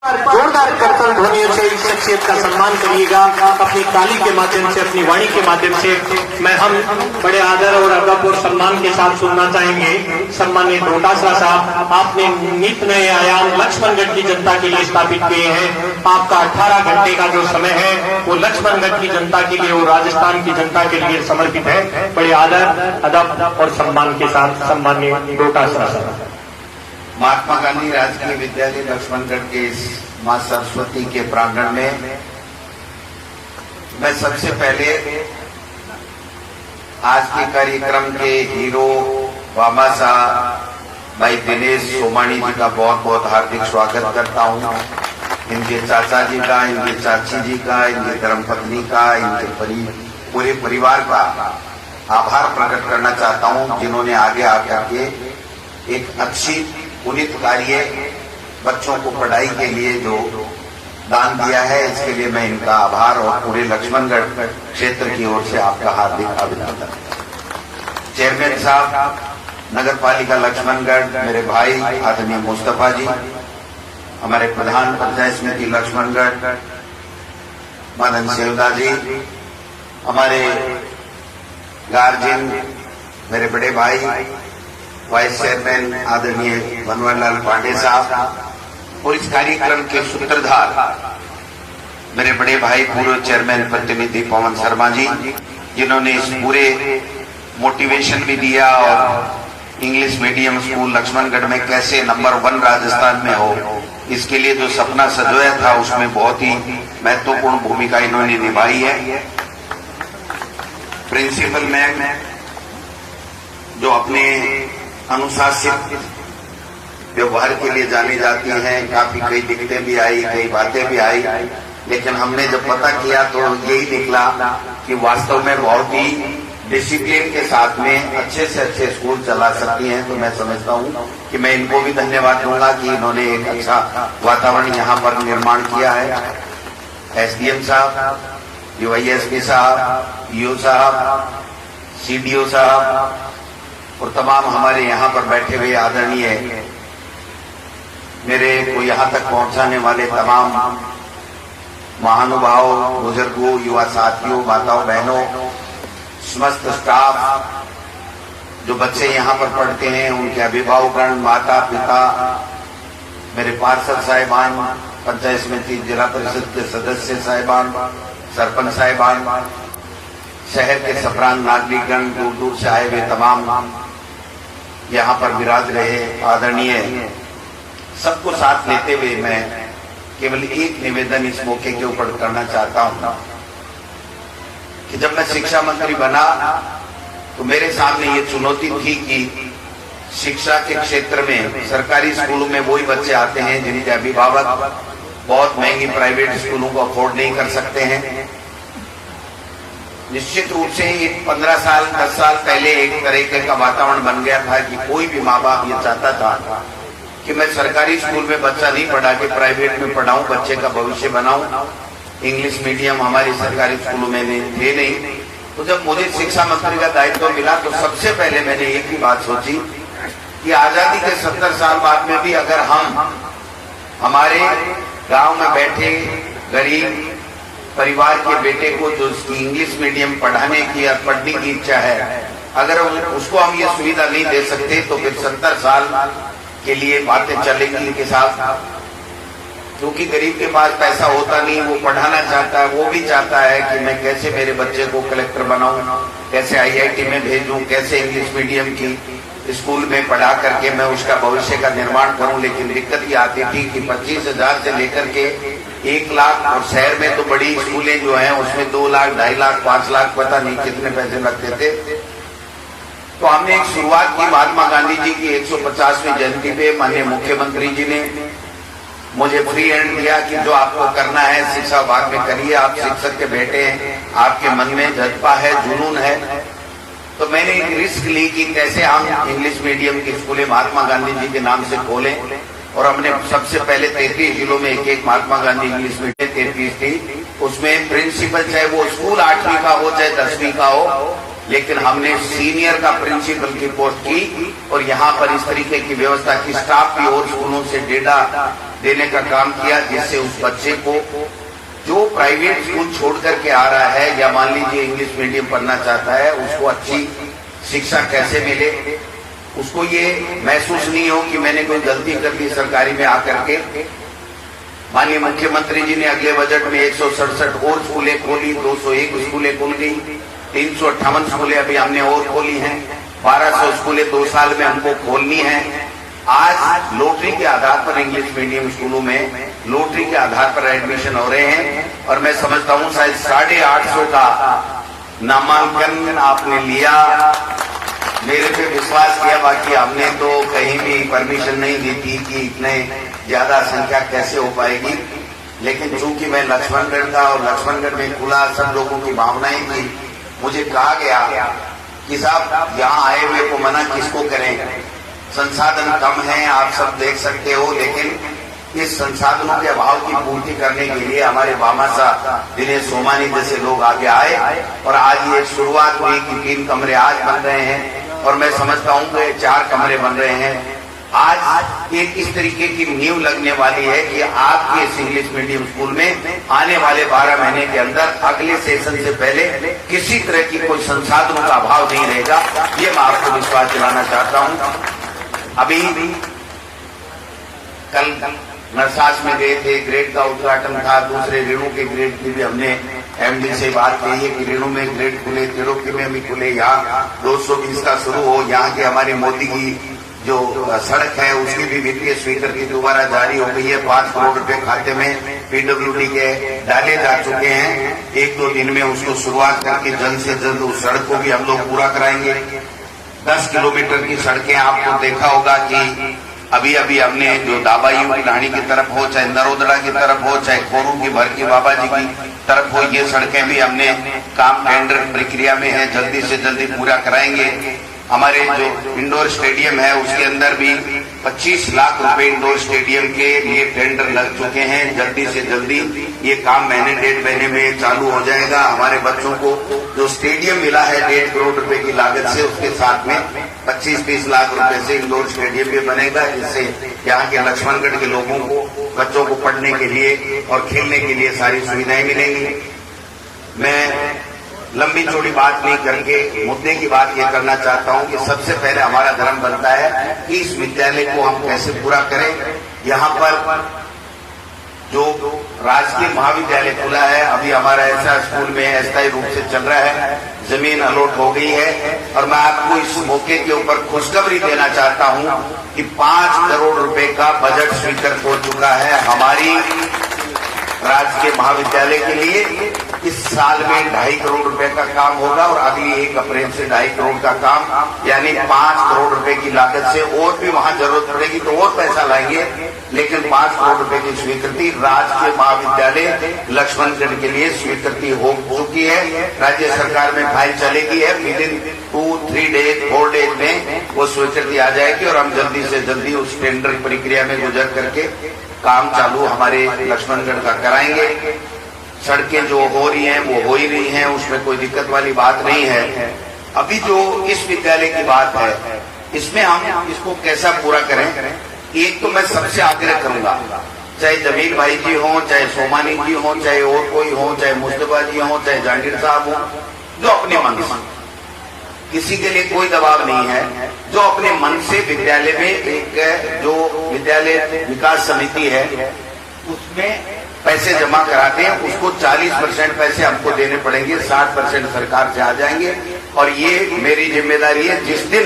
जोरदार करतल ध्वनियों से इस शख्सियत का सम्मान करिएगा। अपनी ताली के माध्यम से, अपनी वाणी के माध्यम से मैं हम बड़े आदर और अदब और सम्मान के साथ सुनना चाहेंगे। सम्मानित डोटासरा साहब, आपने नित नए आयाम लक्ष्मणगढ़ की जनता के लिए स्थापित किए हैं। आपका 18 घंटे का जो समय है वो लक्ष्मणगढ़ की जनता के लिए और राजस्थान की जनता के लिए समर्पित है। बड़े आदर, अदब और सम्मान के साथ सम्मानित डोटासरा साहब। महात्मा गांधी राजकीय विद्यालय लक्ष्मणगढ़ के इस मां सरस्वती के प्रांगण में मैं सबसे पहले आज के कार्यक्रम के हीरो बाबा साहब भाई दिनेश सोमानी जी का बहुत बहुत हार्दिक स्वागत करता हूं। इनके चाचा जी का, इनके चाची जी का, इनकी धर्मपत्नी का, इनके पूरे परिवार का आभार प्रकट करना चाहता हूं, जिन्होंने आगे आकर के एक अच्छी पुनीत कार्य बच्चों को पढ़ाई के लिए जो दान दिया है, इसके लिए मैं इनका आभार और पूरे लक्ष्मणगढ़ क्षेत्र की ओर से आपका हार्दिक अभिनंदन। चेयरमैन साहब नगर पालिका लक्ष्मणगढ़, मेरे भाई आदरणीय मुस्तफा जी, हमारे प्रधान पंचायत समिति लक्ष्मणगढ़ मदन सेवदा जी, हमारे गार्जियन मेरे बड़े भाई वाइस चेयरमैन आदरणीय मनोहरलाल पांडे साहब, और इस कार्यक्रम के सूत्रधार मेरे बड़े भाई पूर्व चेयरमैन प्रतिनिधि पवन शर्मा जी, जिन्होंने इस पूरे मोटिवेशन भी दिया और इंग्लिश मीडियम स्कूल लक्ष्मणगढ़ में कैसे नंबर 1 राजस्थान में हो, इसके लिए जो सपना सजोया था उसमें बहुत ही महत्वपूर्ण भूमिका इन्होंने निभाई है। प्रिंसिपल मैम जो अपने अनुशासित व्यवहार के लिए जानी जाती हैं, काफी कई दिक्कतें भी आई, कई बातें भी आई, लेकिन हमने जब पता किया तो यही निकला कि वास्तव में बहुत ही डिसिप्लिन के साथ में अच्छे से अच्छे स्कूल चला सकती हैं। तो मैं समझता हूं कि मैं इनको भी धन्यवाद दूंगा कि इन्होंने एक अच्छा वातावरण यहाँ पर निर्माण किया है। एसडीएम साहब, यूआईएसपी साहब, ईओ साहब, सीडीओ साहब और तमाम हमारे यहाँ पर बैठे हुए आदरणीय मेरे को यहाँ तक पहुंचाने वाले तमाम महानुभाव, बुजुर्गों, युवा साथियों, माताओं बहनों, समस्त स्टाफ, जो बच्चे यहाँ पर पढ़ते हैं, उनके अभिभावकगण, माता पिता, मेरे पार्षद साहिबान, पंचायत समिति जिला परिषद के सदस्य साहिबान, सरपंच साहिबान, शहर के सप्रांत नागरिकगण, दूर दूर से आए हुए तमाम यहाँ पर विराज रहे आदरणीय, सबको साथ लेते हुए मैं केवल एक निवेदन इस मौके के ऊपर करना चाहता हूँ कि जब मैं शिक्षा मंत्री बना तो मेरे सामने ये चुनौती थी कि शिक्षा के क्षेत्र में सरकारी स्कूलों में वही बच्चे आते हैं जिनके अभिभावक बहुत महंगी प्राइवेट स्कूलों को अफोर्ड नहीं कर सकते हैं। निश्चित रूप से 15 साल 10 साल पहले एक तरीके का वातावरण बन गया था कि कोई भी माँ बाप ये चाहता था कि मैं सरकारी स्कूल में बच्चा नहीं पढ़ा के प्राइवेट में पढ़ाऊं, बच्चे का भविष्य बनाऊं। इंग्लिश मीडियम हमारी सरकारी स्कूलों में थे नहीं। तो जब मुझे शिक्षा मंत्री का दायित्व मिला तो सबसे पहले मैंने एक ही बात सोची कि आजादी के 70 साल बाद में भी अगर हम हमारे गांव में बैठे गरीब परिवार के बेटे को जो उसकी इंग्लिश मीडियम पढ़ाने की या पढ़ने की इच्छा है, अगर उसको हम ये सुविधा नहीं दे सकते तो फिर 70 साल के लिए बातें चलेंगी के साथ, क्योंकि गरीब के पास पैसा होता नहीं, वो पढ़ाना चाहता है, वो भी चाहता है कि मैं कैसे मेरे बच्चे को कलेक्टर बनाऊं, कैसे आईआईटी में भेजूं, कैसे इंग्लिश मीडियम की स्कूल में पढ़ा करके मैं उसका भविष्य का निर्माण करूं। लेकिन दिक्कत ये आती थी कि 25,000 से लेकर के 1 लाख, और शहर में तो बड़ी स्कूलें जो हैं उसमें 2 लाख, 2.5 लाख, 5 लाख, पता नहीं कितने पैसे लगते थे। तो हमने एक शुरुआत की महात्मा गांधी जी की 150वीं जयंती पे माननीय मुख्यमंत्री जी ने मुझे फ्री हैंड दिया कि जो आपको करना है शिक्षा विभाग में करिए, आप शिक्षक के बेटे हैं, आपके मन में जज्बा है, जुनून है। तो मैंने एक रिस्क ली कि कैसे हम इंग्लिश मीडियम की स्कूलें महात्मा गांधी जी के नाम से खोलें, और हमने सबसे पहले 33 जिलों में एक महात्मा गांधी इंग्लिश मीडियम 33 थी। उसमें प्रिंसिपल चाहे वो स्कूल 8वीं का हो चाहे 10वीं का हो, लेकिन हमने सीनियर का प्रिंसिपल की पोस्ट की और यहाँ पर इस तरीके की व्यवस्था की स्टाफ की और स्कूलों से डेटा देने का काम किया, जिससे उस बच्चे को जो प्राइवेट स्कूल छोड़ करके आ रहा है या मान लीजिए इंग्लिश मीडियम पढ़ना चाहता है, उसको अच्छी शिक्षा कैसे मिले, उसको ये महसूस नहीं हो कि मैंने कोई गलती कर दी सरकारी में आकर के। माननीय मुख्यमंत्री जी ने अगले बजट में 167 और स्कूलें खोली, 201 स्कूलें खुल गई, 358 स्कूलें अभी हमने और खोली हैं, 1200 स्कूलें 2 साल में हमको खोलनी है। आज लॉटरी के आधार पर इंग्लिश मीडियम स्कूलों में लॉटरी के आधार पर एडमिशन हो रहे हैं और मैं समझता हूं शायद 850 का नामांकन आपने लिया, मेरे पे विश्वास किया। बाकी हमने तो कहीं भी परमिशन नहीं दी थी कि इतने ज्यादा संख्या कैसे हो पाएगी, लेकिन चूंकि मैं लक्ष्मणगढ़ का और लक्ष्मणगढ़ में खुला सब लोगों की भावनाएं थी, मुझे कहा गया कि साहब यहाँ आए हुए को मना किसको करें, संसाधन कम है, आप सब देख सकते हो, लेकिन इस संसाधनों के अभाव की पूर्ति करने के लिए हमारे भामाशाह दिनेश सोमानी जैसे लोग आगे आए और आज ये शुरुआत हुई कि 3 कमरे आज बन रहे हैं और मैं समझता हूं कि 4 कमरे बन रहे हैं। आज एक इस तरीके की नींव लगने वाली है कि आपके इस इंग्लिश मीडियम स्कूल में आने वाले 12 महीने के अंदर अगले सेशन से पहले किसी तरह की कोई संसाधनों का अभाव नहीं रहेगा, ये मैं आपको विश्वास दिलाना चाहता हूं। अभी कल नरसास में गए थे, ग्रेड का उद्घाटन था, दूसरे ऋणों के ग्रेड की भी हमने एमडी से बात की है कि ऋणों में ग्रेड खुले, तिरोकी में भी खुले, यहाँ 220 का शुरू हो। यहाँ के हमारी मोदी की जो सड़क है उसकी भी वित्तीय स्वीकृति दोबारा जारी हो गई है, 5 करोड़ रुपए खाते में पीडब्ल्यूडी के डाले जा चुके हैं। 1-2 दिन में उसको शुरुआत करके जल्द से जल्द उस सड़क को भी हम लोग पूरा कराएंगे। 10 किलोमीटर की सड़कें आपको देखा होगा कि अभी अभी हमने जो दाबायू की ढाणी की तरफ हो, चाहे नरोदड़ा की तरफ हो, चाहे कोरू की भर की बाबा जी की तरफ हो, ये सड़कें भी हमने काम टेंडर प्रक्रिया में है, जल्दी से जल्दी पूरा कराएंगे। हमारे जो इंडोर स्टेडियम है उसके अंदर भी 25 लाख रुपए इंडोर स्टेडियम के लिए टेंडर लग चुके हैं, जल्दी से जल्दी ये काम महीने 1.5 महीने में चालू हो जाएगा। हमारे बच्चों को जो स्टेडियम मिला है 1.5 करोड़ रुपए की लागत से, उसके साथ में 25-30 लाख रुपए से इंडोर स्टेडियम भी बनेगा, जिससे यहाँ के लक्ष्मणगढ़ के लोगों को, बच्चों को पढ़ने के लिए और खेलने के लिए सारी सुविधाएं मिलेंगी। मैं लंबी चौड़ी बात नहीं करके मुद्दे की बात ये करना चाहता हूं कि सबसे पहले हमारा धर्म बनता है कि इस विद्यालय को हम कैसे पूरा करें। यहाँ पर जो राजकीय महाविद्यालय खुला है, अभी हमारा ऐसा स्कूल में अस्थायी रूप से चल रहा है, जमीन अलॉट हो गई है और मैं आपको इस मौके के ऊपर खुशखबरी देना चाहता हूं कि 5 करोड़ रुपए का बजट स्वीकृत हो चुका है हमारी राजकीय महाविद्यालय के लिए। इस साल में 2.5 करोड़ रुपए का काम होगा और अगली 1 अप्रैल से 2.5 करोड़ का काम, यानी 5 करोड़ रुपए की लागत से, और भी वहां जरूरत पड़ेगी तो और पैसा लाएंगे, लेकिन 5 करोड़ रुपए की स्वीकृति राजकीय महाविद्यालय लक्ष्मणगढ़ के लिए स्वीकृति हो चुकी है। राज्य सरकार में फाइल चलेगी है, विदिन 2-3 डेज 4 डेज में वो स्वीकृति आ जाएगी और हम जल्दी से जल्दी उस टेंडर प्रक्रिया में गुजर करके काम चालू हमारे लक्ष्मणगढ़ का कराएंगे। सड़कें जो हो रही हैं वो हो ही रही हैं, उसमें कोई दिक्कत वाली बात नहीं है। अभी जो इस विद्यालय की बात है, इसमें हम इसको कैसा पूरा करें, एक तो मैं सबसे आग्रह करूंगा, चाहे जमील भाई जी हो, चाहे सोमानी जी हो, चाहे और कोई हो, चाहे मुस्तफा जी हो, चाहे जहांगीर साहब हो, जो अपने मन से, किसी के लिए कोई दबाव नहीं है, जो अपने मन से विद्यालय में एक जो विद्यालय विकास समिति है उसमें पैसे जमा कराते हैं, उसको 40% पैसे हमको देने पड़ेंगे, 60% सरकार से आ जाएंगे। और ये मेरी जिम्मेदारी है, जिस दिन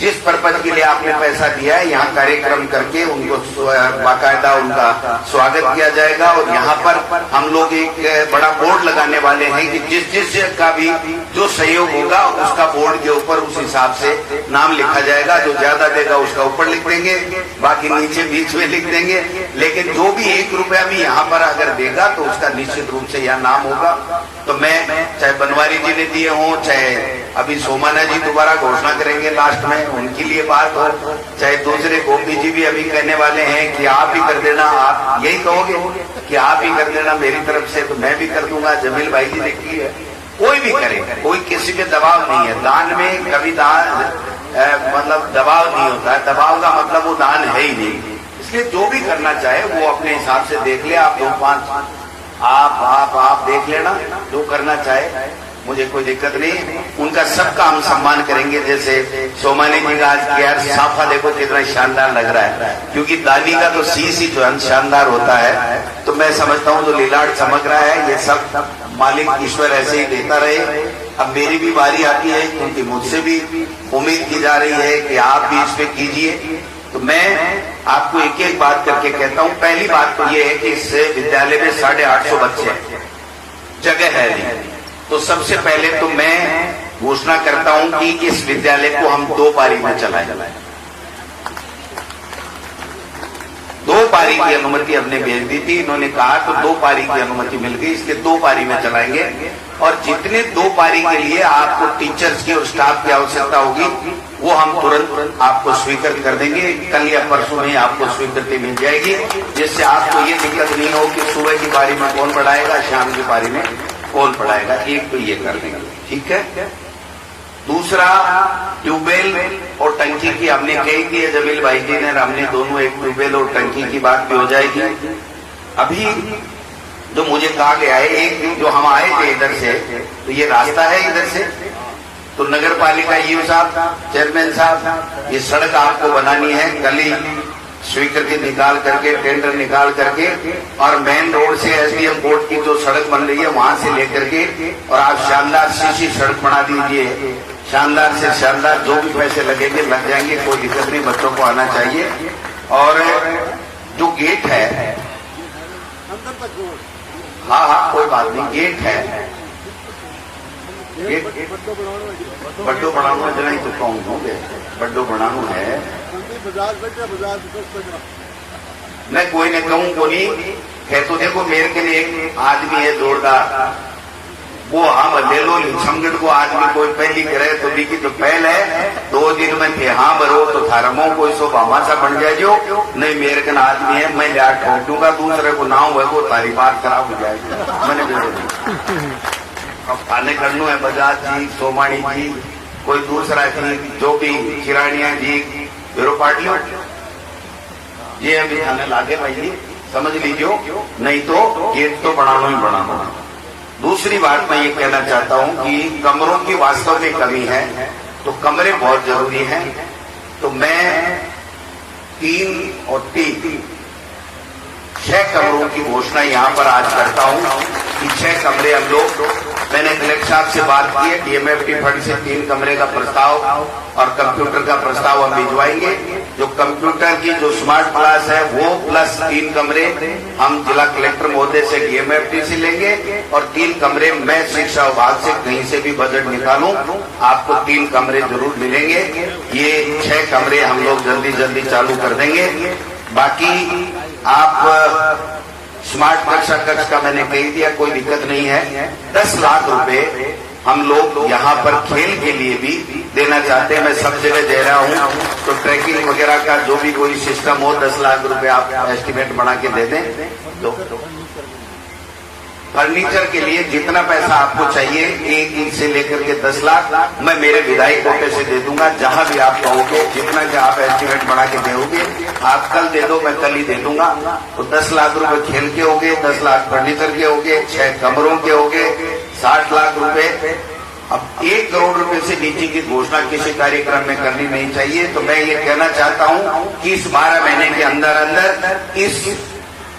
जिस पर्पज के लिए आपने पैसा दिया है, यहाँ कार्यक्रम करके उनको बाकायदा उनका स्वागत किया जाएगा। और यहाँ पर हम लोग एक बड़ा बोर्ड लगाने वाले हैं कि जिस जिस का भी जो सहयोग होगा उसका बोर्ड के ऊपर उस हिसाब से नाम लिखा जाएगा। जो ज्यादा देगा उसका ऊपर लिख देंगे, बाकी नीचे बीच में लिख देंगे, लेकिन जो भी 1 रुपया भी यहाँ पर अगर देगा तो उसका निश्चित रूप से यहाँ नाम होगा। तो मैं, चाहे बनवारी जी ने दिए हों, चाहे अभी सोमाना जी दोबारा घोषणा करेंगे लास्ट में, उनके लिए बात हो, चाहे दूसरे गोपी जी भी अभी कहने वाले हैं कि आप ही कर देना, आप यही कहोगे कि आप ही कर देना मेरी तरफ से, तो मैं भी कर दूंगा। जमील भाई जी ने की है, कोई भी करे, कोई किसी पे दबाव नहीं है। दान में कभी दान मतलब दबाव नहीं होता है, दबाव का मतलब वो दान है ही नहीं। इसलिए जो भी करना चाहे वो अपने हिसाब से देख ले। आप 2-5 आप देख लेना, जो करना चाहे, मुझे कोई दिक्कत नहीं। उनका सबका हम सम्मान करेंगे। जैसे सोमानी जी का आज यार साफा देखो कितना शानदार लग रहा है, क्योंकि दानी का तो शीश ही जो है शानदार होता है। तो मैं समझता हूँ जो लीलाट चमक रहा है, ये सब मालिक ईश्वर ऐसे ही देता रहे। अब मेरी भी बारी आती है, क्योंकि मुझसे भी उम्मीद की जा रही है कि आप भी इस पे कीजिए। तो मैं आपको एक एक बात करके कहता हूँ। पहली बात तो ये है कि इस विद्यालय में 850 बच्चे हैं, जगह है नहीं। तो सबसे पहले तो मैं घोषणा करता हूं कि इस विद्यालय को हम 2 पारी में चलाएं। 2 पारी की अनुमति हमने भेज दी थी, इन्होंने कहा तो 2 पारी की अनुमति मिल गई, इसलिए 2 पारी में चलाएंगे। और जितने 2 पारी के लिए आपको टीचर्स की और स्टाफ की आवश्यकता होगी, वो हम तुरंत आपको स्वीकृत कर देंगे। कल या परसों में आपको स्वीकृति मिल जाएगी, जिससे आपको ये दिक्कत नहीं हो कि सुबह की पारी में कौन पढ़ाएगा, शाम की पारी में कौन पढ़ाएगा। एक तो ये कर देंगे, ठीक है। दूसरा, ट्यूबवेल और टंकी की हमने कही थी जमील भाई जी ने, हमने दोनों एक ट्यूबवेल और टंकी की बात भी हो जाएगी। अभी जो मुझे कहा गया है, एक जो हम आए थे इधर से, तो ये रास्ता है इधर से, तो नगर पालिका ईओ साहब, चेयरमैन साहब, ये सड़क आपको बनानी है। कल ही स्वीकृति निकाल करके, टेंडर निकाल करके, और मेन रोड से एसडीएम कोर्ट की जो सड़क बन रही है वहां से लेकर के, और आप शानदार सीसी सड़क बना दीजिए। शानदार से शानदार, जो भी पैसे लगेंगे लग जाएंगे, कोई दिक्कत नहीं, बच्चों को आना चाहिए। और जो गेट है, हाँ कोई बात नहीं, गेट है, बड्डो बनाना जना ही तो कहूँगे, बड्डो बनाना है। मैं कोई न कहूँ को नहीं कह, तो देखो मेरे के लिए एक आदमी है जोरदार, वो हाँ ले लो। समझ को आदमी कोई पहली करे तो लिखी तो पहल है, 2 दिन में थे हाँ भरो तो थारमो कोई सो भामाशा बन जाए जो नहीं। मेरे का आदमी है, मैं लिया ठोक दूंगा, दूसरे को नाम है वो तारी बात खराब हो जाएगी। मैंने अब थाने करनू है बजाज जी, सोमानी जी, कोई दूसरा जी, जो भी किरानिया जी, ब्यूरो पार्टी ये अभी थाने लागे भाई जी, समझ लीजिए, नहीं तो गेट तो बनाना ही बनाना। दूसरी बात मैं ये कहना चाहता हूं कि कमरों की वास्तव में कमी है, तो कमरे बहुत जरूरी हैं। तो मैं 3 और 3 6 कमरों की घोषणा यहां पर आज करता हूं कि 6 कमरे हम लोग, मैंने कलेक्टर साहब से बात की है, डीएमएफटी फंड से 3 कमरे का प्रस्ताव और कंप्यूटर का प्रस्ताव हम भिजवाएंगे। जो कंप्यूटर की जो स्मार्ट क्लास है वो प्लस 3 कमरे हम जिला कलेक्टर महोदय से डीएमएफटी से लेंगे, और 3 कमरे मैं शिक्षा विभाग से कहीं से भी बजट निकालूं, आपको 3 कमरे जरूर मिलेंगे। ये 6 कमरे हम लोग जल्दी जल्दी चालू कर देंगे। बाकी आप स्मार्ट कक्ष का मैंने कह दिया, कोई दिक्कत नहीं है। 10 लाख रुपए हम लोग यहाँ पर खेल के लिए भी देना चाहते हैं। मैं सब जगह दे रहा हूँ, तो ट्रैकिंग वगैरह का जो भी कोई सिस्टम हो, 10 लाख रुपए आप एस्टिमेट बना के दे दें। तो फर्नीचर के लिए जितना पैसा आपको चाहिए, 1 इंच से लेकर के 10 लाख मैं मेरे विधायक कोटे से दे दूंगा। जहां भी आप कहोगे, जितना कि आप एस्टिमेट बना के दोगे, आप कल दे दो, मैं कल ही दे दूंगा। तो 10 लाख रुपए खेल के होगे, 10 लाख फर्नीचर के होगे, 6 कमरों के होगे, 60 लाख रुपए। अब 1 करोड़ रुपए से नीचे की घोषणा किसी कार्यक्रम में करनी नहीं चाहिए। तो मैं ये कहना चाहता हूं कि इस 12 महीने के अंदर अंदर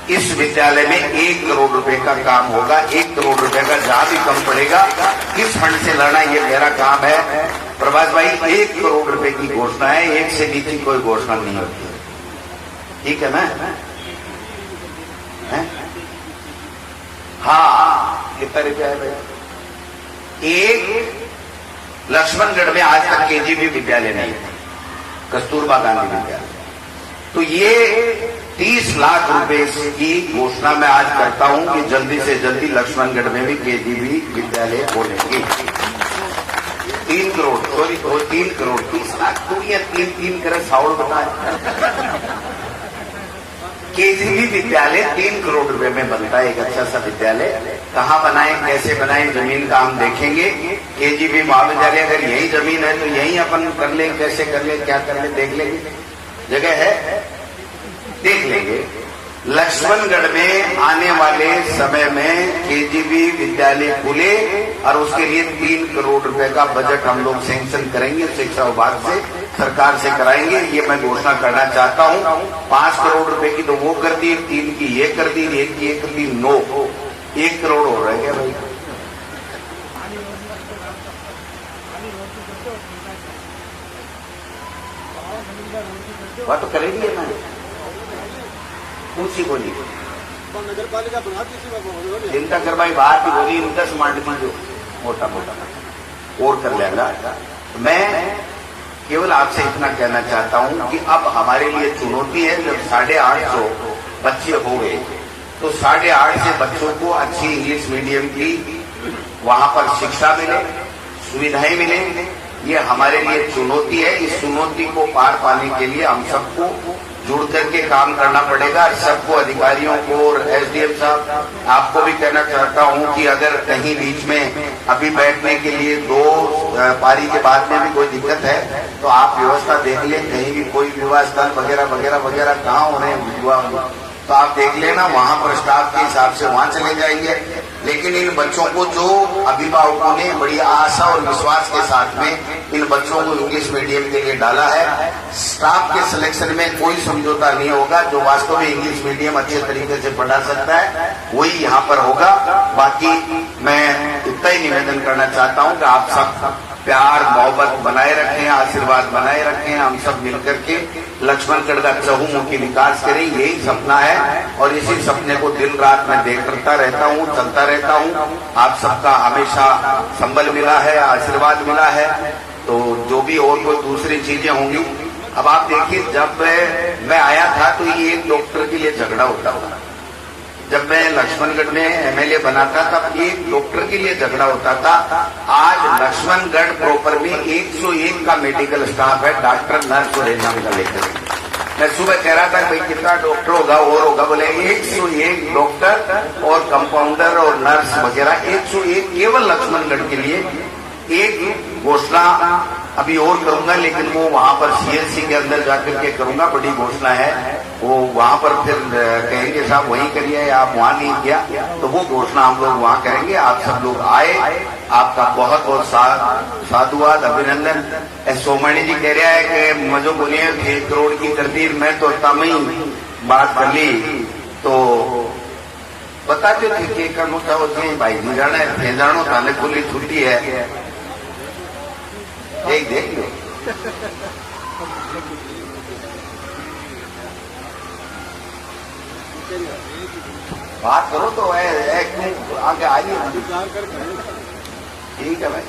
इस विद्यालय में 1 करोड़ रुपए का काम होगा। 1 करोड़ रुपए का जहां भी कम पड़ेगा, किस फंड से लड़ना, ये मेरा काम है। प्रभाष भाई, 1 करोड़ रुपए की घोषणा है, 1 से नीचे कोई घोषणा नहीं होती, ठीक है ना? हाँ, कितना रुपया है भाई? एक लक्ष्मणगढ़ में आज तक केजीबी विद्यालय नहीं है, कस्तूरबा गांधी विद्यालय। तो ये 30 लाख रुपए की घोषणा मैं आज करता हूं कि जल्दी से जल्दी लक्ष्मणगढ़ में भी केजीबी विद्यालय खोलेंगे। 3 करोड़, सॉरी 3 करोड़ 30 लाख, दुनिया 3 करोड़ साउंड बताए। केजीबी विद्यालय 3 करोड़ रुपए में बनता है, एक अच्छा सा विद्यालय। कहाँ बनाए, कैसे बनाए, जमीन का हम देखेंगे। केजीबी महाविद्यालय अगर यही जमीन है तो यही अपन कर ले, कैसे कर ले, क्या कर ले, देख लेंगे। जगह है देख लेंगे। लक्ष्मणगढ़ में आने वाले समय में केजीबी विद्यालय खुले और उसके लिए 3 करोड़ रुपए का बजट हम लोग सैंक्शन करेंगे, शिक्षा विभाग से, सरकार से कराएंगे। ये मैं घोषणा करना चाहता हूँ। 5 करोड़ रुपए की तो वो कर दी, 3 की ये कर दी, 1 की ये कर दी, 9 1 करोड़ हो रहा है क्या भाई? वह तो करेंगे ना, ऊंची बोली नगर पालिका बनाती चिंता कर भाई, बाहर की बोली उनका समांड जो मोटा मोटा और कर लेगा। मैं केवल आपसे इतना कहना चाहता हूं कि अब हमारे लिए चुनौती है। जब 850 बच्चे हो गए तो 850 बच्चों को अच्छी इंग्लिश मीडियम की वहां पर शिक्षा मिले, सुविधाएं मिले, ये हमारे लिए चुनौती है। इस चुनौती को पार पाने के लिए हम सबको जुड़ करके काम करना पड़ेगा। सबको, अधिकारियों को और एसडीएम साहब, आपको भी कहना चाहता हूं कि अगर कहीं बीच में अभी बैठने के लिए 2 पारी के बाद में भी कोई दिक्कत है तो आप व्यवस्था देख लें। कहीं भी कोई विवाह स्थल वगैरह वगैरह वगैरह कहाँ हो रहे हैं विवाह, तो आप देख लेना, वहां पर स्टाफ के हिसाब से वहां चले जाएंगे। लेकिन इन बच्चों को जो अभिभावकों ने बड़ी आशा और विश्वास के साथ में इन बच्चों को इंग्लिश मीडियम के लिए डाला है, स्टाफ के सिलेक्शन में कोई समझौता नहीं होगा। जो वास्तव में इंग्लिश मीडियम अच्छे तरीके से पढ़ा सकता है वही यहाँ पर होगा। बाकी मैं इतना ही निवेदन करना चाहता हूँ कि आप सब प्यार मोहब्बत बनाए रखें, आशीर्वाद बनाए रखें। हम सब मिलकर के लक्ष्मणगढ़ का चहुमुखी विकास करें, यही सपना है। और इसी सपने को दिन रात मैं देखता रहता हूँ, चलता रहता हूँ। आप सबका हमेशा संबल मिला है, आशीर्वाद मिला है। तो जो भी और कोई दूसरी चीजें होंगी, अब आप देखिए, जब मैं आया था तो ये एक डॉक्टर के लिए झगड़ा होता था। जब मैं लक्ष्मणगढ़ में एमएलए बना था तब एक डॉक्टर के लिए झगड़ा होता था। आज लक्ष्मणगढ़ प्रॉपर में 101 का मेडिकल स्टाफ है, डॉक्टर, नर्स और एग्जाम का लेकर। मैं सुबह कह रहा था भाई कितना डॉक्टर होगा और होगा, बोले 101 डॉक्टर और कंपाउंडर और नर्स वगैरह 101 केवल लक्ष्मणगढ़ के लिए। एक घोषणा अभी और करूंगा, लेकिन वो वहां पर सीएससी के अंदर जाकर के करूंगा, बड़ी घोषणा है। वो वहां पर फिर कहेंगे साहब वहीं करिए, आप वहां नहीं किया, तो वो घोषणा हम लोग वहां करेंगे। आप सब लोग आए, आपका बहुत बहुत साधुवाद, अभिनंदन। सोमानी जी कह रहा है कि मुझे बोलिए 1 करोड़ की तरतीब, मैं तो तम ही बात कर ली तो बताते थे कि करना चाहो भाई जी जाना है, जानो थाने खुली छुट्टी है, एक देख लो। बात करो तो क्यों आगे आइए, ठीक है भाई।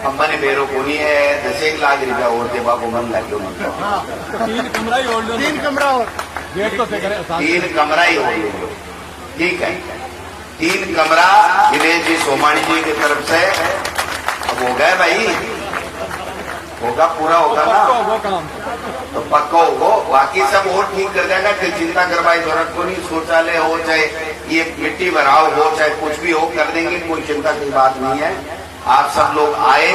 अम्बानी बेरो कोनी है 10 लाख रुपया और दे बाबू मन लगे 3 कमरा ही और 3 कमरा और गेट तो 3 कमरा ही हो, ठीक है। 3 कमरा दिनेश जी सोमानी जी की तरफ से अब हो गए भाई, होगा, पूरा होगा ना, तो पक्का हो। बाकी सब और ठीक कर जाएगा, फिर चिंता करवाई जरूरत को नहीं। शौचालय हो, चाहे ये मिट्टी भराव हो, चाहे कुछ भी हो, कर देंगे, कोई चिंता की बात नहीं है। आप सब लोग आए,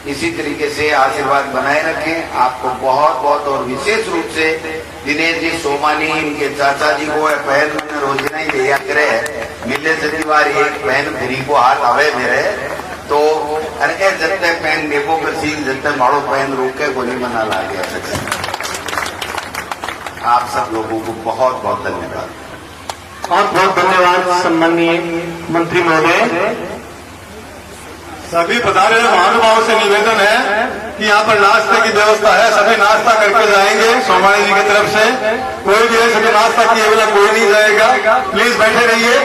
इसी तरीके से आशीर्वाद बनाए रखें। आपको बहुत बहुत और विशेष रूप से दिनेश जी सोमानी, इनके चाचा जी को पहन रोजना ही दिया करे, मिले शनिवार एक पहन फ्री को हाथ आवे मेरे, तो अरे जत्ते पहन देखो सीन जत्ते माड़ो पहन रोके गोली मना ला गया। आप सब लोगों को बहुत बहुत धन्यवाद। और बहुत धन्यवाद सम्माननीय मंत्री महोदय। सभी पधारे महानुभावों से निवेदन है कि यहाँ पर नाश्ते की व्यवस्था है, सभी नाश्ता करके जाएंगे सोमानी जी की तरफ से। कोई भी है सभी नाश्ता किए बिना कोई नहीं जाएगा, प्लीज बैठे रहिए।